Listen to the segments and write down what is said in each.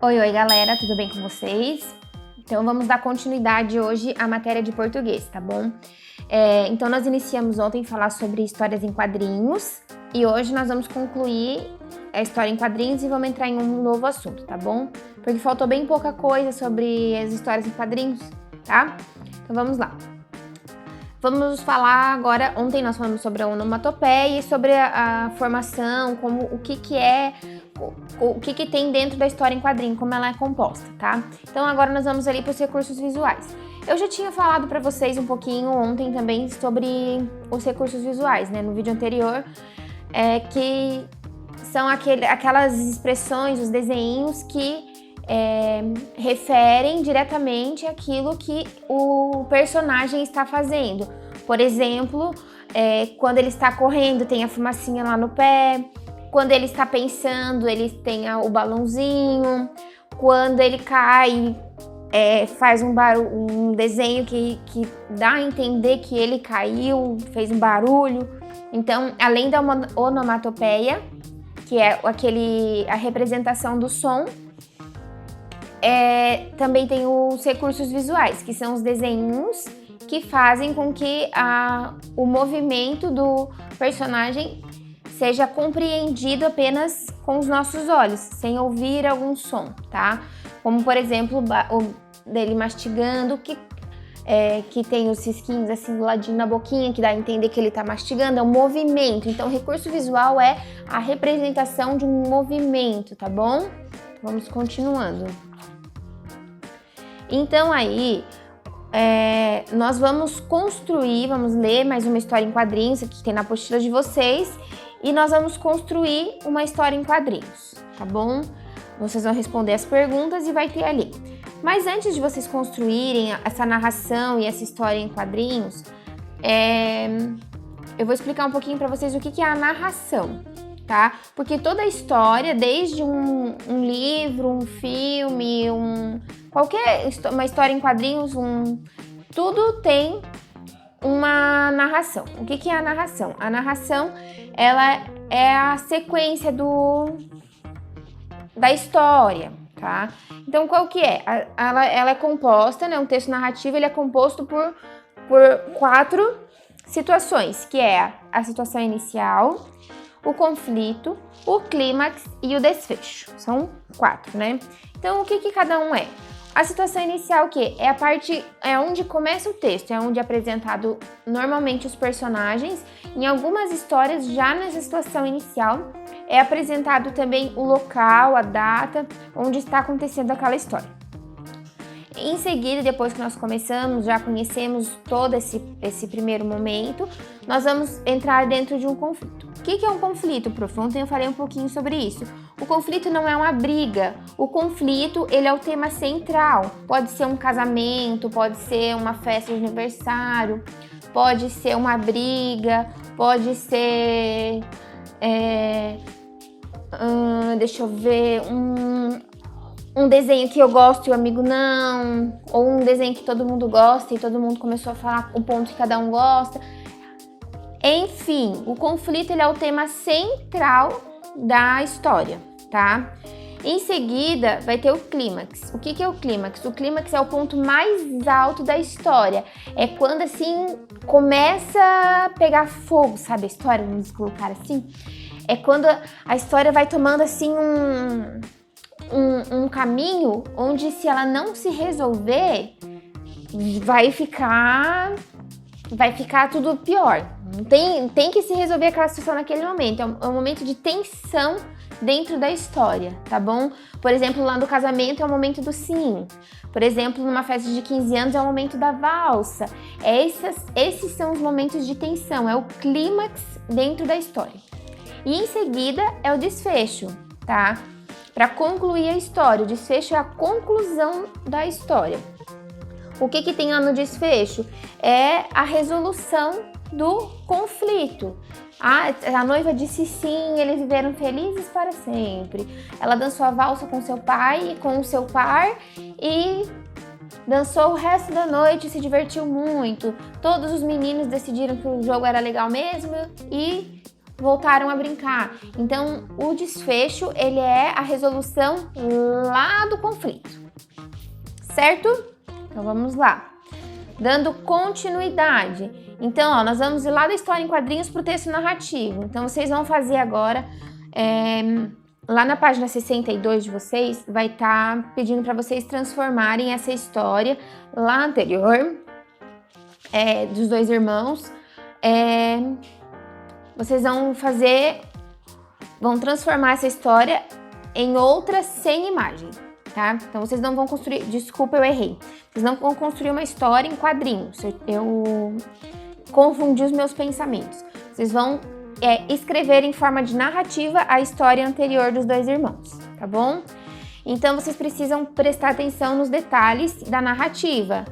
Oi, galera, tudo bem com vocês? Então vamos dar continuidade hoje à matéria de português, tá bom? Então nós iniciamos ontem falar sobre histórias em quadrinhos e hoje nós vamos concluir a história em quadrinhos e vamos entrar em um novo assunto, tá bom? Porque faltou bem pouca coisa sobre as histórias em quadrinhos, tá? Então vamos lá. Vamos falar agora, ontem nós falamos sobre a onomatopeia e sobre a formação, como o que tem dentro da história em quadrinho, como ela é composta, tá? Então agora nós vamos ali para os recursos visuais. Eu já tinha falado para vocês um pouquinho ontem também sobre os recursos visuais, né? No vídeo anterior, que são aquelas expressões, os desenhos que referem diretamente àquilo que o personagem está fazendo. Por exemplo, quando ele está correndo, tem a fumacinha lá no pé. Quando ele está pensando, ele tem o balãozinho. Quando ele cai, faz um desenho que dá a entender que ele caiu, fez um barulho. Então, além da onomatopeia, que é a representação do som, também tem os recursos visuais, que são os desenhos que fazem com que o movimento do personagem seja compreendido apenas com os nossos olhos, sem ouvir algum som, tá? Como, por exemplo, dele mastigando, que tem os risquinhos assim do ladinho na boquinha, que dá a entender que ele tá mastigando, é um movimento. Então, o recurso visual é a representação de um movimento, tá bom? Vamos continuando. Então, aí, nós vamos ler mais uma história em quadrinhos, aqui tem na apostila de vocês, e nós vamos construir uma história em quadrinhos, tá bom? Vocês vão responder as perguntas e vai ter ali. Mas antes de vocês construírem essa narração e essa história em quadrinhos, eu vvou explicar um pouquinho para vocês o que é a narração, tá? Porque toda a história, desde um livro, um filme, uma história em quadrinhos, tudo tem uma narração. O que é a narração? A narração, ela é a sequência da história, tá? Então, qual que é? Ela é composta, né? Um texto narrativo, ele é composto por 4 situações, que é a situação inicial, o conflito, o clímax e o desfecho. São 4, né? Então, o que cada um é? A situação inicial, que é onde começa o texto, é onde é apresentado normalmente os personagens. Em algumas histórias, já nessa situação inicial, é apresentado também o local, a data, onde está acontecendo aquela história. Em seguida, depois que nós começamos, já conhecemos todo esse primeiro momento, nós vamos entrar dentro de um conflito. O que é um conflito, prof? Ontem eu falei um pouquinho sobre isso. O conflito não é uma briga. O conflito, ele é o tema central. Pode ser um casamento, pode ser uma festa de aniversário, pode ser uma briga, pode ser... deixa eu ver... Um desenho que eu gosto e o amigo não, ou um desenho que todo mundo gosta e todo mundo começou a falar o ponto que cada um gosta. Enfim, o conflito, ele é o tema central da história, tá? Em seguida, vai ter o clímax. O que é o clímax? O clímax é o ponto mais alto da história. É quando, assim, começa a pegar fogo, sabe a história? Vamos colocar assim. É quando a história vai tomando, assim, um caminho onde, se ela não se resolver, vai ficar tudo pior. Tem que se resolver aquela situação naquele momento. É um momento de tensão dentro da história, tá bom? Por exemplo, lá no casamento é o momento do sim. Por exemplo, numa festa de 15 anos é o momento da valsa. Esses são os momentos de tensão, é o clímax dentro da história. E em seguida é o desfecho, tá? Para concluir a história, o desfecho é a conclusão da história. O que tem lá no desfecho? É a resolução do conflito. A noiva disse sim, eles viveram felizes para sempre. Ela dançou a valsa com seu pai e com o seu par e dançou o resto da noite e se divertiu muito. Todos os meninos decidiram que o jogo era legal mesmo e voltaram a brincar. Então, o desfecho, ele é a resolução lá do conflito, certo? Então, vamos lá. Dando continuidade. Então, ó, nós vamos ir lá da história em quadrinhos para o texto narrativo. Então, vocês vão fazer agora, lá na página 62 de vocês, vai estar pedindo para vocês transformarem essa história lá anterior, dos dois irmãos. Vocês vão transformar essa história em outra sem imagem, tá? Então, vocês não vão construir... Desculpa, eu errei. Vocês não vão construir uma história em quadrinhos. Eu confundi os meus pensamentos. Vocês vão escrever em forma de narrativa a história anterior dos dois irmãos, tá bom? Então, vocês precisam prestar atenção nos detalhes da narrativa.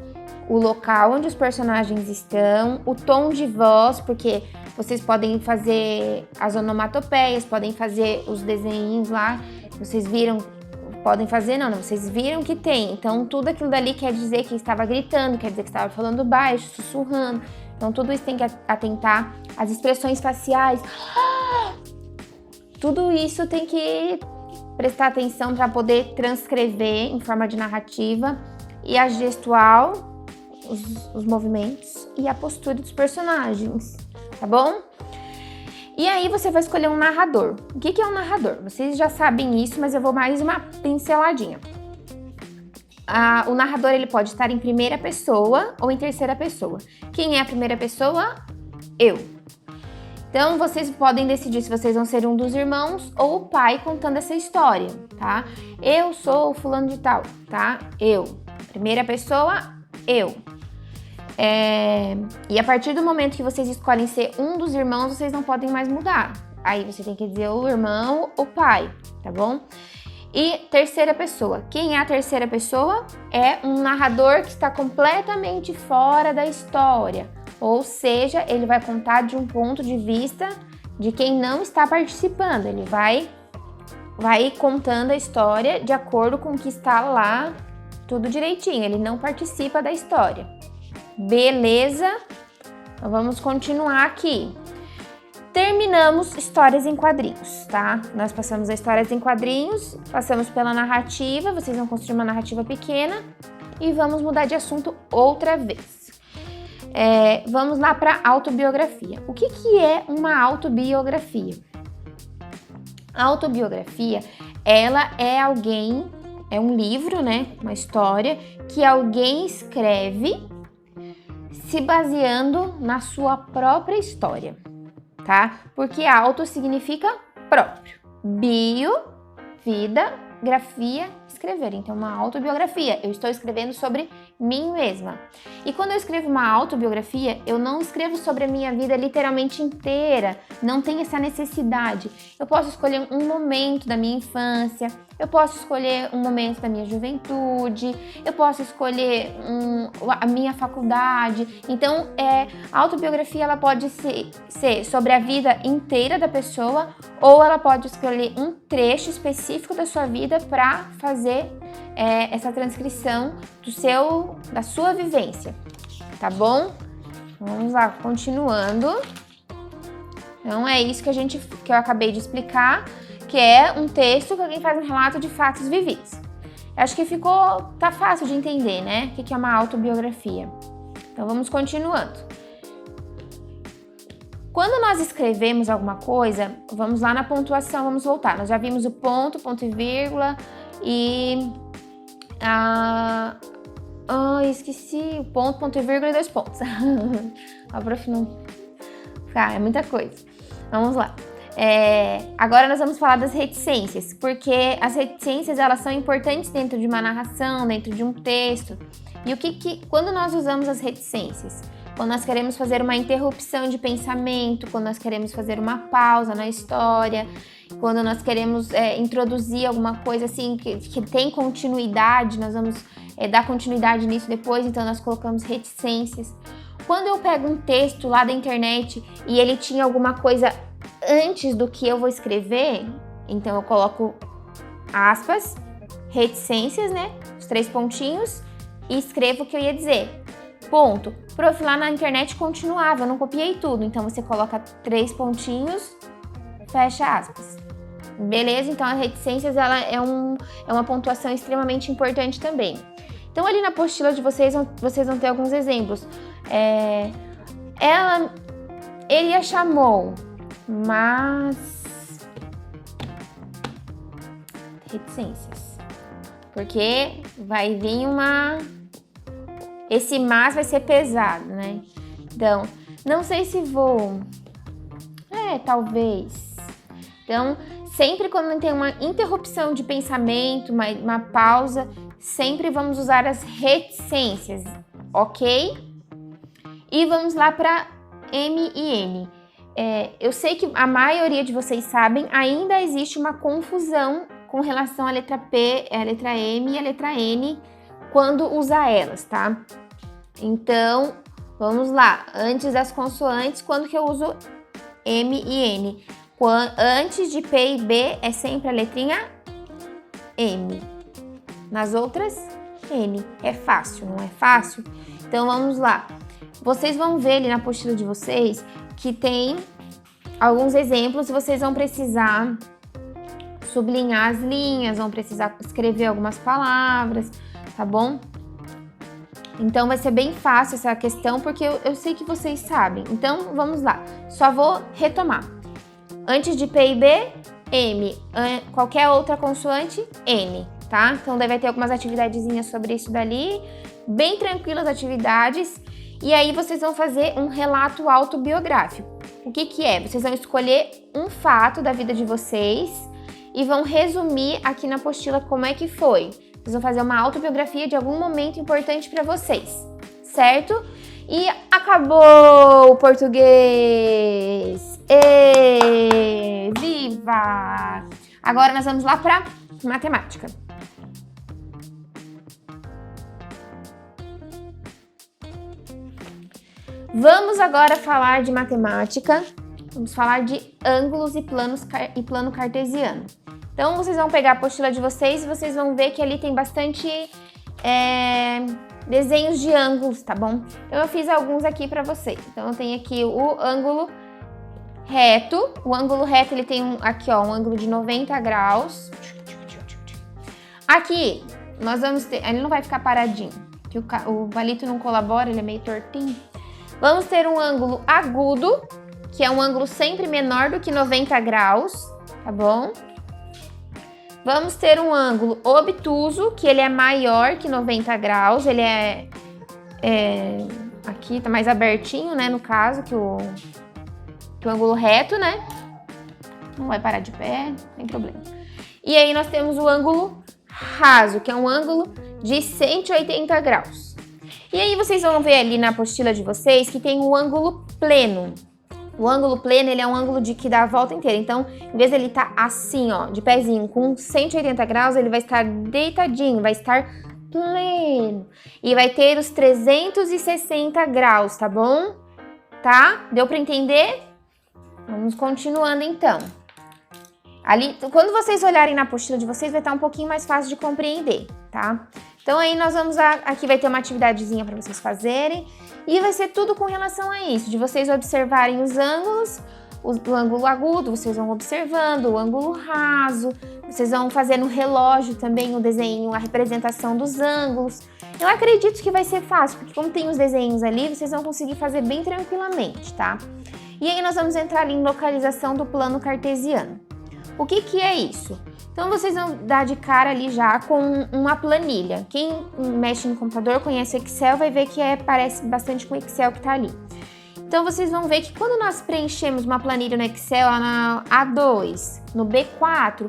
O local onde os personagens estão, o tom de voz, porque vocês podem fazer as onomatopeias, podem fazer os desenhos lá, vocês viram, podem fazer, não, vocês viram que tem. Então, tudo aquilo dali quer dizer que estava gritando, quer dizer que estava falando baixo, sussurrando. Então, tudo isso tem que atentar, as expressões faciais. Tudo isso tem que prestar atenção para poder transcrever em forma de narrativa, e a gestual, os movimentos e a postura dos personagens, tá bom? E aí você vai escolher um narrador. O que é um narrador? Vocês já sabem isso, mas eu vou mais uma pinceladinha. O narrador, ele pode estar em primeira pessoa ou em terceira pessoa. Quem é a primeira pessoa? Eu. Então, vocês podem decidir se vocês vão ser um dos irmãos ou o pai contando essa história, tá? Eu sou o fulano de tal, tá? Eu. Primeira pessoa, eu. E a partir do momento que vocês escolhem ser um dos irmãos, vocês não podem mais mudar. Aí você tem que dizer o irmão, o pai, tá bom? E terceira pessoa. Quem é a terceira pessoa? É um narrador que está completamente fora da história. Ou seja, ele vai contar de um ponto de vista de quem não está participando. Ele vai contando a história de acordo com o que está lá, tudo direitinho. Ele não participa da história. Beleza? Então vamos continuar aqui. Terminamos histórias em quadrinhos, tá? Nós passamos as histórias em quadrinhos, passamos pela narrativa, vocês vão construir uma narrativa pequena e vamos mudar de assunto outra vez. Vamos lá para autobiografia. O que é uma autobiografia? A autobiografia, ela é um livro, né? Uma história que alguém escreve se baseando na sua própria história, tá? Porque auto significa próprio. Bio, vida, grafia, escrever. Então, uma autobiografia. Eu estou escrevendo sobre mim mesma. E quando eu escrevo uma autobiografia, eu não escrevo sobre a minha vida literalmente inteira. Não tem essa necessidade. Eu posso escolher um momento da minha infância, eu posso escolher um momento da minha juventude, eu posso escolher a minha faculdade. Então, a autobiografia, ela pode ser sobre a vida inteira da pessoa, ou ela pode escolher um trecho específico da sua vida para fazer essa transcrição da sua vivência, tá bom? Vamos lá, continuando. Então, é isso que eu acabei de explicar, que é um texto que alguém faz um relato de fatos vividos. Eu acho que tá fácil de entender, né? O que é uma autobiografia. Então, vamos continuando. Quando nós escrevemos alguma coisa, vamos lá na pontuação, vamos voltar. Nós já vimos o ponto, ponto e vírgula e... esqueci o ponto, ponto e vírgula e 2 pontos. A prof não... é muita coisa. Vamos lá. Agora nós vamos falar das reticências, porque as reticências, elas são importantes dentro de uma narração, dentro de um texto. E quando nós usamos as reticências? Quando nós queremos fazer uma interrupção de pensamento, quando nós queremos fazer uma pausa na história, quando nós queremos introduzir alguma coisa assim que tem continuidade, nós vamos dar continuidade nisso depois, então nós colocamos reticências. Quando eu pego um texto lá da internet e ele tinha alguma coisa antes do que eu vou escrever, então eu coloco aspas, reticências, né? Os 3 pontinhos, e escrevo o que eu ia dizer. Ponto. Prof, lá na internet continuava, eu não copiei tudo, então você coloca 3 pontinhos fecha aspas. Beleza? Então, as reticências, ela é uma pontuação extremamente importante também. Então, ali na apostila de vocês vão ter alguns exemplos. Ele a chamou, mas... reticências. Porque vai vir esse mas vai ser pesado, né? Então, não sei se vou. Talvez. Então, sempre quando tem uma interrupção de pensamento, uma pausa, sempre vamos usar as reticências, ok? E vamos lá para M e N. Eu sei que a maioria de vocês sabem, ainda existe uma confusão com relação à letra P, a letra M e a letra N quando usa elas, tá? Então, vamos lá. Antes das consoantes, quando que eu uso M e N? Antes de P e B é sempre a letrinha M. Nas outras, N. É fácil, não é fácil? Então, vamos lá. Vocês vão ver ali na apostila de vocês que tem alguns exemplos e vocês vão precisar sublinhar as linhas, vão precisar escrever algumas palavras, tá bom? Então vai ser bem fácil essa questão porque eu sei que vocês sabem. Então vamos lá, só vou retomar. Antes de P e B, M. Qualquer outra consoante, N, tá? Então vai ter algumas atividadezinhas sobre isso dali, bem tranquilas atividades. E aí vocês vão fazer um relato autobiográfico. O que é? Vocês vão escolher um fato da vida de vocês e vão resumir aqui na apostila como é que foi. Vocês vão fazer uma autobiografia de algum momento importante para vocês, certo? E acabou o português! Viva! Agora nós vamos lá para matemática. Vamos agora falar de matemática. Vamos falar de ângulos e plano cartesiano. Então, vocês vão pegar a apostila de vocês e vocês vão ver que ali tem bastante desenhos de ângulos, tá bom? Então, eu fiz alguns aqui para vocês. Então, eu tenho aqui o ângulo reto. O ângulo reto, ele tem um ângulo de 90 graus. Aqui, nós vamos ter... Ele não vai ficar paradinho, que o palito não colabora, ele é meio tortinho. Vamos ter um ângulo agudo, que é um ângulo sempre menor do que 90 graus, tá bom? Vamos ter um ângulo obtuso, que ele é maior que 90 graus, ele aqui tá mais abertinho, né, no caso, que o ângulo reto, né? Não vai parar de pé, não tem problema. E aí nós temos o ângulo raso, que é um ângulo de 180 graus. E aí vocês vão ver ali na apostila de vocês que tem o ângulo pleno. O ângulo pleno, ele é um ângulo que dá a volta inteira. Então, em vez de ele estar assim, ó, de pezinho, com 180 graus, ele vai estar deitadinho, vai estar pleno. E vai ter os 360 graus, tá bom? Tá? Deu para entender? Vamos continuando, então. Ali, quando vocês olharem na apostila de vocês, vai estar um pouquinho mais fácil de compreender, tá? Então, aí nós vamos... Aqui vai ter uma atividadezinha para vocês fazerem. E vai ser tudo com relação a isso, de vocês observarem os ângulos, o ângulo agudo, vocês vão observando, o ângulo raso, vocês vão fazer no relógio também o desenho, a representação dos ângulos. Eu acredito que vai ser fácil, porque como tem os desenhos ali, vocês vão conseguir fazer bem tranquilamente, tá? E aí nós vamos entrar ali em localização do plano cartesiano. O que é isso? Então, vocês vão dar de cara ali já com uma planilha. Quem mexe no computador, conhece o Excel, vai ver que parece bastante com o Excel que tá ali. Então, vocês vão ver que quando nós preenchemos uma planilha no Excel, na A2, no B4,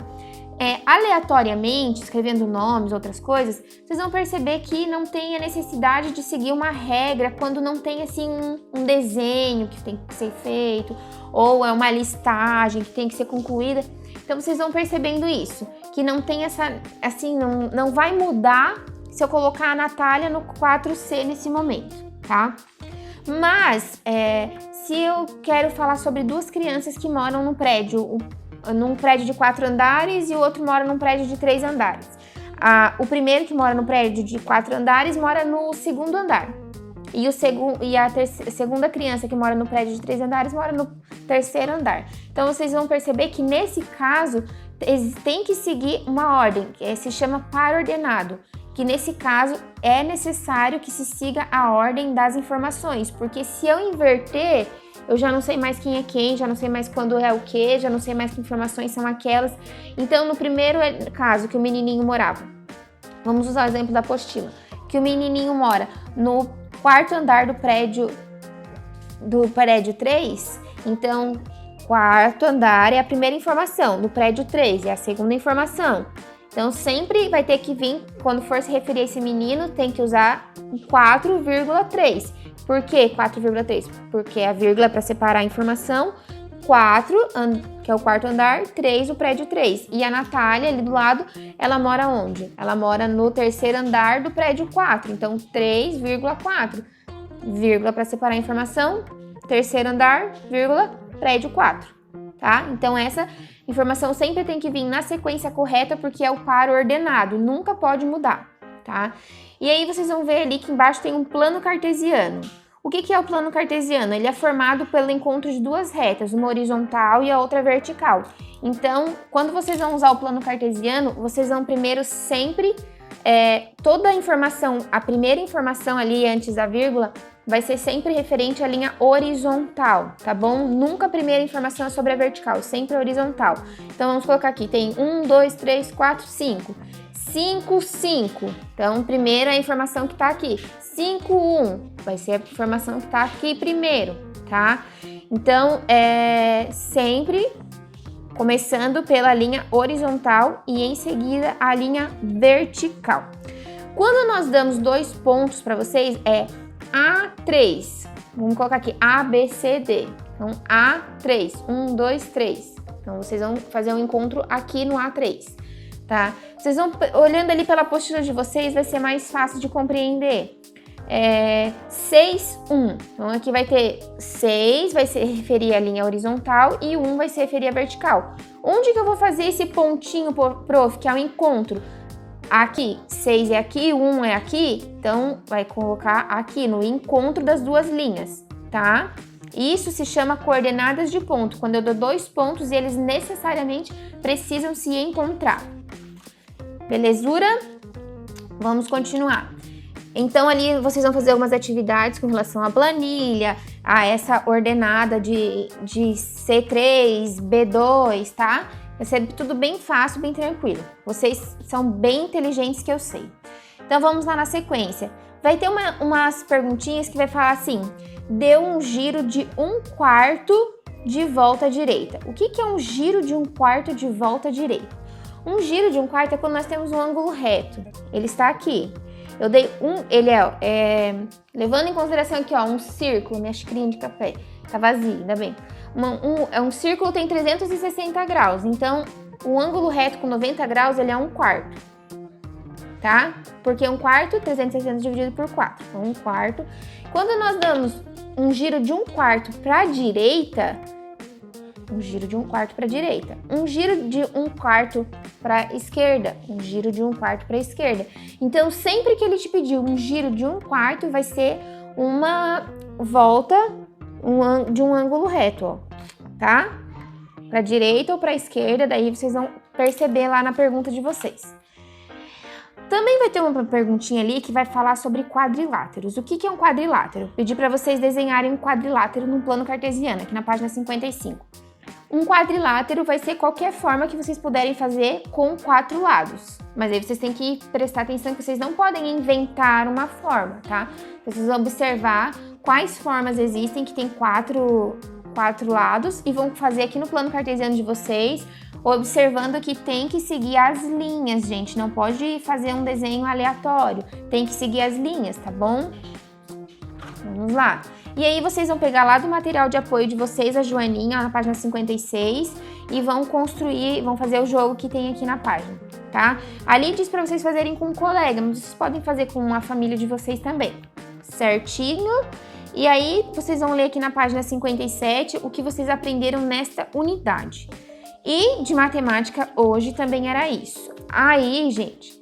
aleatoriamente, escrevendo nomes, outras coisas, vocês vão perceber que não tem a necessidade de seguir uma regra quando não tem, assim, um desenho que tem que ser feito, ou é uma listagem que tem que ser concluída. Então, vocês vão percebendo isso, que não tem essa, assim, não vai mudar se eu colocar a Natália no 4C nesse momento, tá? Mas, se eu quero falar sobre duas crianças que moram num prédio de 4 andares e o outro mora num prédio de 3 andares. O primeiro que mora no prédio de 4 andares mora no 2º andar. E a segunda criança que mora no prédio de 3 andares mora no terceiro andar. Então, vocês vão perceber que nesse caso, tem que seguir uma ordem, que se chama par ordenado, que nesse caso é necessário que se siga a ordem das informações, porque se eu inverter, eu já não sei mais quem é quem, já não sei mais quando é o que, já não sei mais que informações são aquelas. Então, no primeiro caso que o menininho morava, vamos usar o exemplo da apostila, que o menininho mora no quarto andar do prédio 3, então, quarto andar é a primeira informação, do prédio 3 é a segunda informação. Então, sempre vai ter que vir, quando for se referir a esse menino, tem que usar 4,3. Por que 4,3? Porque a vírgula é para separar a informação, 4, que é o quarto andar, 3, o prédio 3. E a Natália, ali do lado, ela mora onde? Ela mora no terceiro andar do prédio 4. Então, 3,4. Vírgula para separar a informação, terceiro andar, vírgula, prédio 4. Tá? Então, essa informação sempre tem que vir na sequência correta, porque é o par ordenado, nunca pode mudar, tá? E aí, vocês vão ver ali que embaixo tem um plano cartesiano. O que é o plano cartesiano? Ele é formado pelo encontro de duas retas, uma horizontal e a outra vertical. Então, quando vocês vão usar o plano cartesiano, vocês vão primeiro sempre, toda a informação, a primeira informação ali antes da vírgula, vai ser sempre referente à linha horizontal, tá bom? Nunca a primeira informação é sobre a vertical, sempre horizontal. Então, vamos colocar aqui, tem 1, 2, 3, 4, 5. 5, 5. Então, primeiro é a informação que tá aqui. 5, 1. Vai ser a informação que tá aqui primeiro, tá? Então, sempre começando pela linha horizontal e em seguida a linha vertical. Quando nós damos 2 pontos para vocês, é A3. Vamos colocar aqui A, B, C, D. Então, A3. 1, 2, 3. Então, vocês vão fazer um encontro aqui no A3, tá? Vocês vão, olhando ali pela apostila de vocês, vai ser mais fácil de compreender. 6, 1. Então, aqui vai ter 6, vai se referir à linha horizontal e 1 vai se referir à vertical. Onde que eu vou fazer esse pontinho, prof, que é o encontro? Aqui, 6 é aqui, 1 é aqui, então vai colocar aqui no encontro das duas linhas, tá? Isso se chama coordenadas de ponto, quando eu dou 2 pontos e eles necessariamente precisam se encontrar. Belezura? Vamos continuar. Então, ali vocês vão fazer algumas atividades com relação à planilha, a essa ordenada de C3, B2, tá? Vai ser tudo bem fácil, bem tranquilo. Vocês são bem inteligentes, que eu sei. Então, vamos lá na sequência. Vai ter umas perguntinhas que vai falar assim: deu um giro de 1/4 de volta à direita. O que é um giro de 1/4 de volta à direita? Um giro de 1/4 é quando nós temos um ângulo reto. Ele está aqui. Eu dei ele levando em consideração aqui, ó, um círculo, minha xicrinha de café, tá vazia, ainda bem. Um círculo tem 360 graus, então o ângulo reto com 90 graus, ele é 1/4, tá? Porque 1/4, 360 dividido por 4, então 1/4. Quando nós damos um giro de 1/4 para a direita, um giro de 1/4 para a direita, um giro de 1/4 para a esquerda, um giro de 1/4 para a esquerda. Então, sempre que ele te pedir um giro de 1/4, vai ser uma volta de um ângulo reto, ó, tá? Para a direita ou para a esquerda, daí vocês vão perceber lá na pergunta de vocês. Também vai ter uma perguntinha ali que vai falar sobre quadriláteros. O que é um quadrilátero? Pedi para vocês desenharem um quadrilátero no plano cartesiano, aqui na página 55. Um quadrilátero vai ser qualquer forma que vocês puderem fazer com 4 lados. Mas aí vocês têm que prestar atenção que vocês não podem inventar uma forma, tá? Vocês vão observar quais formas existem que tem 4 lados e vão fazer aqui no plano cartesiano de vocês, observando que tem que seguir as linhas, gente. Não pode fazer um desenho aleatório. Tem que seguir as linhas, tá bom? Vamos lá. E aí vocês vão pegar lá do material de apoio de vocês, a Joaninha, na página 56, e vão fazer o jogo que tem aqui na página, tá? Ali diz para vocês fazerem com um colega, mas vocês podem fazer com a família de vocês também, certinho? E aí vocês vão ler aqui na página 57 o que vocês aprenderam nesta unidade. E de matemática hoje também era isso. Aí, gente,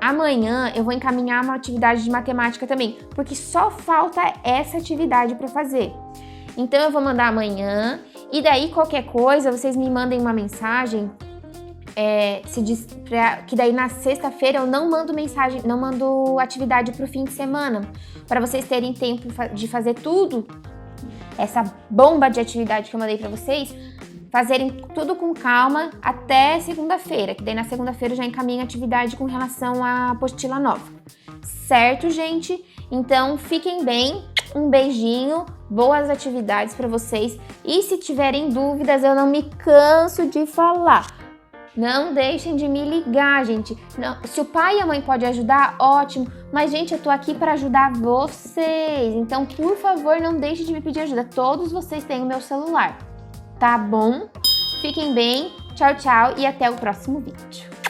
amanhã eu vou encaminhar uma atividade de matemática também, porque só falta essa atividade para fazer. Então eu vou mandar amanhã. E daí, qualquer coisa, vocês me mandem uma mensagem. Que daí na sexta-feira eu não mando mensagem, não mando atividade pro fim de semana. Para vocês terem tempo de fazer tudo, essa bomba de atividade que eu mandei para vocês, fazerem tudo com calma até segunda-feira. Que daí na segunda-feira eu já encaminho a atividade com relação à apostila nova. Certo, gente? Então, fiquem bem. Um beijinho, boas atividades para vocês. E se tiverem dúvidas, eu não me canso de falar. Não deixem de me ligar, gente. Não, se o pai e a mãe podem ajudar, ótimo. Mas, gente, eu tô aqui para ajudar vocês. Então, por favor, não deixem de me pedir ajuda. Todos vocês têm o meu celular. Tá bom? Fiquem bem. Tchau, tchau. E até o próximo vídeo.